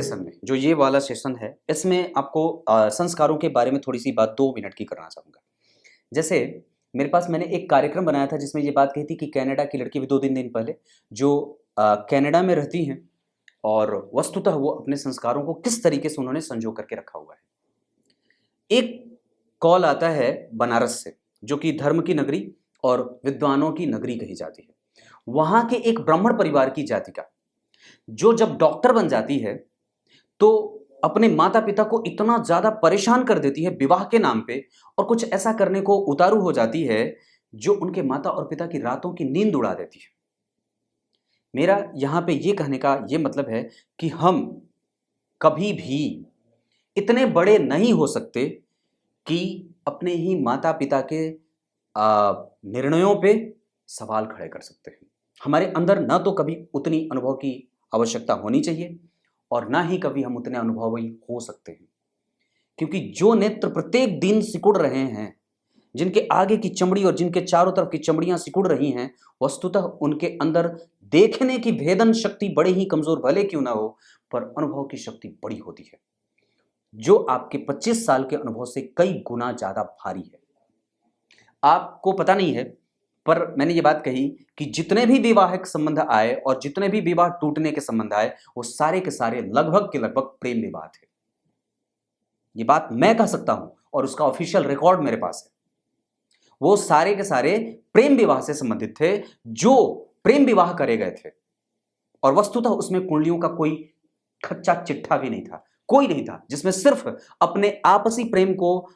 Session में, जो ये वाला सेशन है, इसमें आपको संस्कारों के बारे में थोड़ी सी बात 2 मिनट की करना चाहूँगा। जैसे मेरे पास मैंने एक कार्यक्रम बनाया था जिसमें ये बात कही थी कि कनाडा की लड़की भी 2-3 दिन पहले जो कनाडा में रहती हैं और वस्तुतः वो अपने संस्कारों को किस तरीके से उन्होंने संजो करके रखा हुआ है। एक कॉल आता है बनारस से, जो कि धर्म की नगरी और विद्वानों की नगरी कही जाती है। वहाँ के एक ब्राह्मण परिवार की जातिका जो जब डॉक्टर बन जाती है तो अपने माता पिता को इतना ज्यादा परेशान कर देती है विवाह के नाम पे, और कुछ ऐसा करने को उतारू हो जाती है जो उनके माता और पिता की रातों की नींद उड़ा देती है। मेरा यहां पे ये कहने का ये मतलब है कि हम कभी भी इतने बड़े नहीं हो सकते कि अपने ही माता पिता के निर्णयों पे सवाल खड़े कर सकते हैं। हमारे अंदर ना तो कभी उतनी अनुभव की आवश्यकता होनी चाहिए और ना ही कभी हम उतने अनुभवी हो सकते हैं, क्योंकि जो नेत्र प्रत्येक दिन सिकुड़ रहे हैं, जिनके आगे की चमड़ी और जिनके चारों तरफ की चमड़ियां सिकुड़ रही हैं, वस्तुतः उनके अंदर देखने की भेदन शक्ति बड़े ही कमजोर भले क्यों ना हो, पर अनुभव की शक्ति बड़ी होती है, जो आपके 25 साल के अनुभव से कई गुना ज्यादा भारी है। आपको पता नहीं है, पर मैंने ये बात कही कि जितने भी विवाहिक संबंध आए और जितने भी विवाह टूटने के संबंध आए, वो सारे के सारे लगभग के लगभग प्रेम विवाह थे। ये बात मैं कह सकता हूं और उसका ऑफिशियल रिकॉर्ड मेरे पास है। वो सारे के सारे प्रेम विवाह से संबंधित थे, जो प्रेम विवाह करे गए थे, और वस्तुतः उसमें कुंडलियों का कोई खच्चा चिट्ठा भी नहीं था, कोई नहीं था, जिसमें सिर्फ अपने आपसी प्रेम को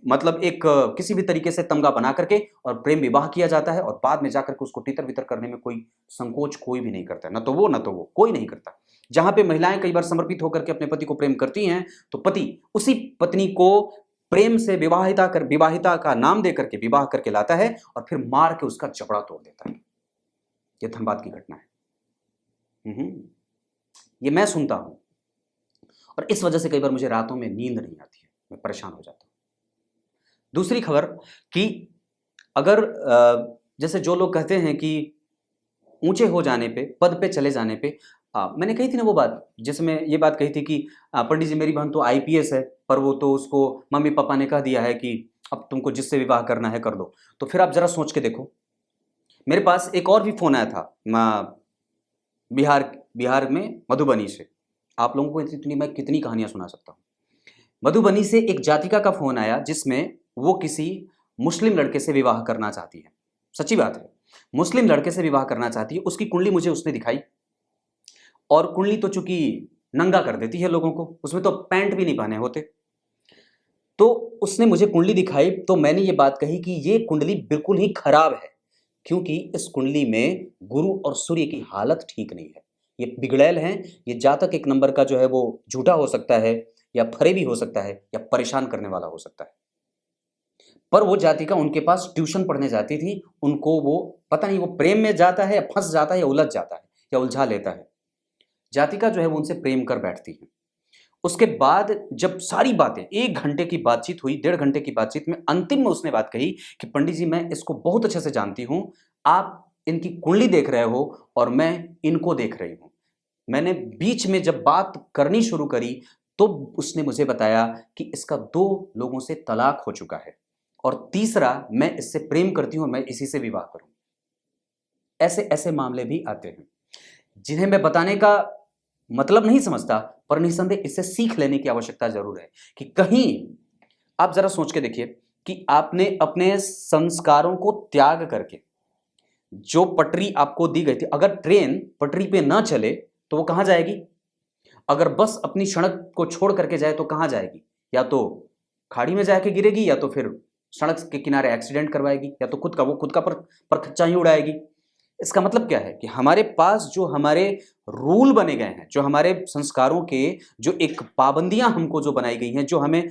मतलब एक किसी भी तरीके से तमगा बना करके और प्रेम विवाह किया जाता है, और बाद में जाकर के उसको तितर बितर करने में कोई संकोच कोई भी नहीं करता, ना तो वो कोई नहीं करता। जहां पे महिलाएं कई बार समर्पित होकर के अपने पति को प्रेम करती हैं, तो पति उसी पत्नी को प्रेम से विवाहिता का नाम दे करके विवाह करके लाता है और फिर मार के उसका जबड़ा तोड़ देता है। यह धनबाद की घटना है। ये मैं सुनता हूं और इस वजह से कई बार मुझे रातों में नींद नहीं आती है, मैं परेशान हो जाता हूं। दूसरी खबर कि अगर जैसे जो लोग कहते हैं कि ऊंचे हो जाने पे, पद पे चले जाने पे, मैंने कही थी ना वो बात, जिसमें ये बात कही थी कि पंडित जी मेरी बहन तो आईपीएस है, पर वो तो उसको मम्मी पापा ने कह दिया है कि अब तुमको जिससे विवाह करना है कर दो। तो फिर आप जरा सोच के देखो। मेरे पास एक और भी फोन आया था बिहार में मधुबनी से। आप लोगों को इतनी मैं कितनी कहानियां सुना सकता हूँ। मधुबनी से एक जातिका का फोन आया जिसमें वो किसी मुस्लिम लड़के से विवाह करना चाहती है। सच्ची बात है, मुस्लिम लड़के से विवाह करना चाहती है। उसकी कुंडली मुझे उसने दिखाई, और कुंडली तो चूंकि नंगा कर देती है लोगों को, उसमें तो पैंट भी नहीं पहने होते। तो उसने मुझे कुंडली दिखाई, तो मैंने ये बात कही कि ये कुंडली बिल्कुल ही खराब है, क्योंकि इस कुंडली में गुरु और सूर्य की हालत ठीक नहीं है। ये बिगड़ैल हैं। ये जातक एक नंबर का जो है वो झूठा हो सकता है, या फरेबी हो सकता है, या परेशान करने वाला हो सकता है। पर वो जातिका उनके पास ट्यूशन पढ़ने जाती थी। उनको वो पता नहीं वो प्रेम में जाता है या फंस जाता है या उलझ जाता है या उलझा लेता है। जातिका जो है वो उनसे प्रेम कर बैठती है। उसके बाद जब सारी बातें 1 घंटे की बातचीत हुई, 1.5 घंटे की बातचीत में अंतिम में उसने बात कही कि पंडित जी मैं इसको बहुत अच्छे से जानती हूं, आप इनकी कुंडली देख रहे हो और मैं इनको देख रही हूं। मैंने बीच में जब बात करनी शुरू करी तो उसने मुझे बताया कि इसका 2 लोगों से तलाक हो चुका है, और तीसरा मैं इससे प्रेम करती हूं, मैं इसी से विवाह करूं। ऐसे ऐसे मामले भी आते हैं जिन्हें मैं बताने का मतलब नहीं समझता, पर निसंदेह इससे सीख लेने की आवश्यकता जरूर है कि कहीं आप जरा सोच के देखिए कि आपने अपने संस्कारों को त्याग करके जो पटरी आपको दी गई थी, अगर ट्रेन पटरी पे ना चले तो वो कहां जाएगी? अगर बस अपनी सड़क को छोड़ करके जाए तो कहां जाएगी? या तो खाड़ी में जाके गिरेगी, या तो फिर सड़क के किनारे एक्सीडेंट करवाएगी, या तो खुद का परखच्चा ही उड़ाएगी। इसका मतलब क्या है कि हमारे पास जो हमारे रूल बने गए हैं, जो हमारे संस्कारों के जो एक पाबंदियां हमको जो बनाई गई हैं, जो हमें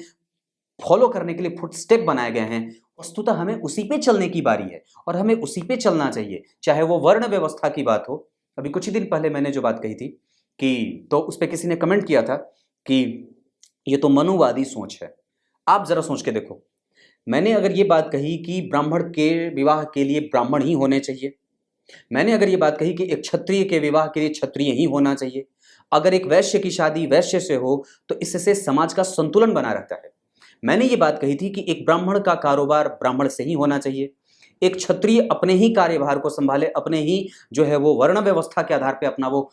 फॉलो करने के लिए फुटस्टेप बनाए गए हैं, वस्तुतः हमें उसी पे चलने की बारी है और हमें उसी पे चलना चाहिए, चाहे वो वर्ण व्यवस्था की बात हो। अभी कुछ ही दिन पहले मैंने जो बात कही थी कि तो उस पर किसी ने कमेंट किया था कि ये तो मनुवादी सोच है। आप जरा सोच के देखो, मैंने अगर ये बात कही कि ब्राह्मण के विवाह के लिए ब्राह्मण ही होने चाहिए, मैंने अगर ये बात कही कि एक क्षत्रिय के विवाह के लिए क्षत्रिय ही होना चाहिए, अगर एक वैश्य की शादी वैश्य से हो तो इससे समाज का संतुलन बना रहता है। मैंने ये बात कही थी कि एक ब्राह्मण का कारोबार ब्राह्मण से ही होना चाहिए, एक क्षत्रिय अपने ही कार्यभार को संभाले, अपने ही जो है वो वर्ण व्यवस्था के आधार पे अपना वो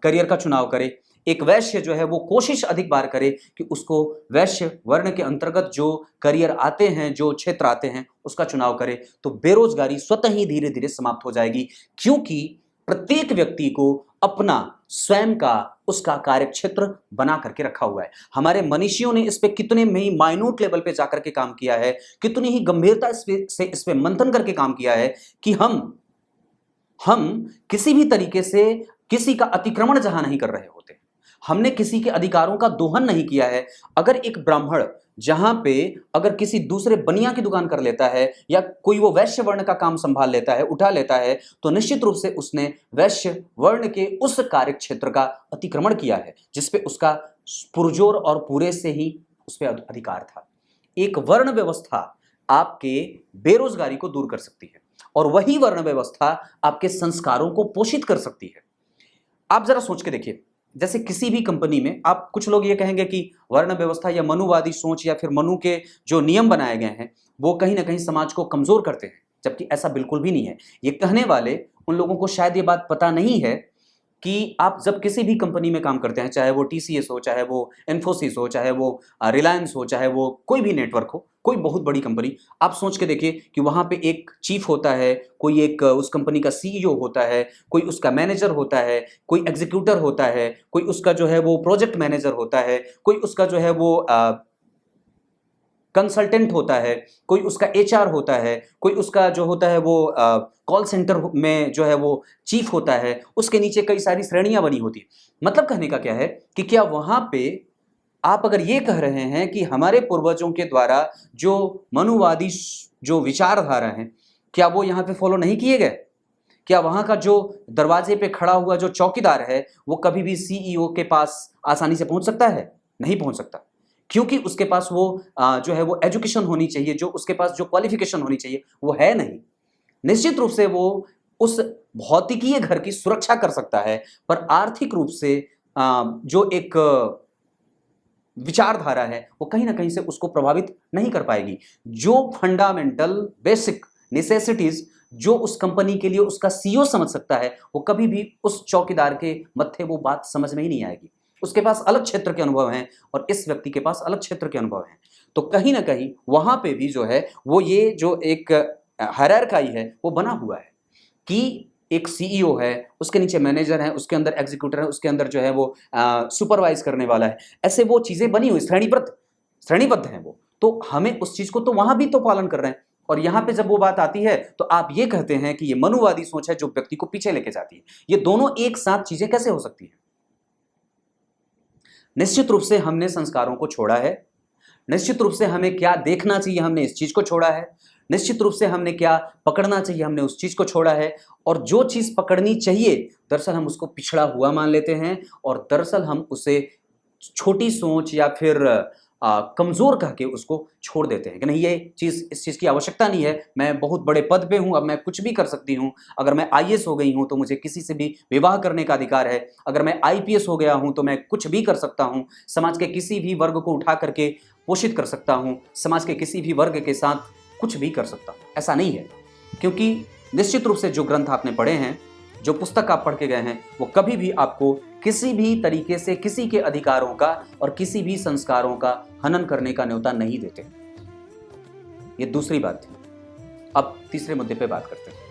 करियर का चुनाव करे। एक वैश्य जो है वो कोशिश अधिक बार करे कि उसको वैश्य वर्ण के अंतर्गत जो करियर आते हैं, जो क्षेत्र आते हैं, उसका चुनाव करे, तो बेरोजगारी स्वतः ही धीरे धीरे समाप्त हो जाएगी, क्योंकि प्रत्येक व्यक्ति को अपना स्वयं का उसका कार्यक्षेत्र बना करके रखा हुआ है। हमारे मनीषियों ने इस पे कितने ही माइन्यूट लेवल पे जाकर के काम किया है, कितनी ही गंभीरता से इस पे मंथन करके काम किया है कि हम किसी भी तरीके से किसी का अतिक्रमण जहां नहीं कर रहे होते, हमने किसी के अधिकारों का दोहन नहीं किया है। अगर एक ब्राह्मण जहां पे अगर किसी दूसरे बनिया की दुकान कर लेता है या कोई वो वैश्य वर्ण का काम संभाल लेता है, उठा लेता है, तो निश्चित रूप से उसने वैश्य वर्ण के उस कार्यक्षेत्र का अतिक्रमण किया है जिसपे उसका पुरजोर और पूरे से ही उस पर अधिकार था। एक वर्ण व्यवस्था आपके बेरोजगारी को दूर कर सकती है और वही वर्ण व्यवस्था आपके संस्कारों को पोषित कर सकती है। आप जरा सोच के देखिए, जैसे किसी भी कंपनी में आप, कुछ लोग ये कहेंगे कि वर्ण व्यवस्था या मनुवादी सोच या फिर मनु के जो नियम बनाए गए हैं वो कहीं ना कहीं समाज को कमजोर करते हैं, जबकि ऐसा बिल्कुल भी नहीं है। ये कहने वाले उन लोगों को शायद ये बात पता नहीं है कि आप जब किसी भी कंपनी में काम करते हैं, चाहे वो TCS हो, चाहे वो इन्फोसिस हो, चाहे वो रिलायंस हो, चाहे वो कोई भी नेटवर्क हो, कोई बहुत बड़ी कंपनी, आप सोच के देखिए कि वहां पे एक चीफ होता है, कोई एक उस कंपनी का CEO होता है, कोई उसका मैनेजर होता है, कोई एग्जीक्यूटर होता है, कोई उसका जो है वो प्रोजेक्ट मैनेजर होता है, कोई उसका जो है वो कंसल्टेंट होता है, कोई उसका HR होता है, कोई उसका जो होता है वो कॉल सेंटर में जो है वो चीफ होता है, उसके नीचे कई सारी श्रेणियां बनी होती है। मतलब कहने का क्या है कि क्या वहां पे आप अगर ये कह रहे हैं कि हमारे पूर्वजों के द्वारा जो मनुवादी जो विचारधारा है, क्या वो यहाँ पे फॉलो नहीं किए गए? क्या वहां का जो दरवाजे पे खड़ा हुआ जो चौकीदार है वो कभी भी CEO के पास आसानी से पहुंच सकता है? नहीं पहुंच सकता, क्योंकि उसके पास वो जो है वो एजुकेशन होनी चाहिए, जो उसके पास जो क्वालिफिकेशन होनी चाहिए वो है नहीं। निश्चित रूप से वो उस भौतिकीय घर की सुरक्षा कर सकता है, पर आर्थिक रूप से जो एक विचारधारा है वो कहीं ना कहीं से उसको प्रभावित नहीं कर पाएगी। जो फंडामेंटल बेसिक नेसेसिटीज जो उस कंपनी के लिए उसका CEO समझ सकता है, वो कभी भी उस चौकीदार के मत्थे वो बात समझ में ही नहीं आएगी। उसके पास अलग क्षेत्र के अनुभव हैं और इस व्यक्ति के पास अलग क्षेत्र के अनुभव हैं। तो कहीं ना कहीं वहां पे भी जो है वो ये जो एक हायरार्की है वो बना हुआ है कि एक CEO है, उसके नीचे मैनेजर है, उसके अंदर एग्जीक्यूटर है, उसके अंदर जो है वो सुपरवाइज करने वाला है। ऐसे वो चीजें बनी हुई श्रेणीबद्ध हैं वो, तो हमें उस चीज को तो वहां भी तो पालन कर रहे हैं। और यहां पे जब वो बात आती है तो आप ये कहते हैं कि ये मनुवादी सोच है जो व्यक्ति को पीछे लेके जाती है। ये दोनों एक साथ चीजें कैसे हो सकती है? निश्चित रूप से हमने संस्कारों को छोड़ा है, निश्चित रूप से हमें क्या देखना चाहिए हमने इस चीज को छोड़ा है, निश्चित रूप से हमने क्या पकड़ना चाहिए हमने उस चीज को छोड़ा है, और जो चीज पकड़नी चाहिए दरअसल हम उसको पिछड़ा हुआ मान लेते हैं और दरअसल हम उसे छोटी सोच या फिर कमजोर कह के उसको छोड़ देते हैं कि नहीं, ये चीज, इस चीज की आवश्यकता नहीं है, मैं बहुत बड़े पद पे हूं, अब मैं कुछ भी कर सकती हूं, अगर मैं IAS हो गई हूं तो मुझे किसी से भी विवाह करने का अधिकार है, अगर मैं IPS हो गया हूं तो मैं कुछ भी कर सकता हूं, समाज के किसी भी वर्ग को उठा करके पोषित कर सकता हूं, समाज के किसी भी वर्ग के साथ कुछ भी कर सकता हूं। ऐसा नहीं है, क्योंकि निश्चित रूप से जो ग्रंथ आपने पढ़े हैं, जो पुस्तक आप पढ़ के गए हैं, वो कभी भी आपको किसी भी तरीके से किसी के अधिकारों का और किसी भी संस्कारों का हनन करने का न्योता नहीं देते। ये दूसरी बात थी। अब तीसरे मुद्दे पे बात करते हैं।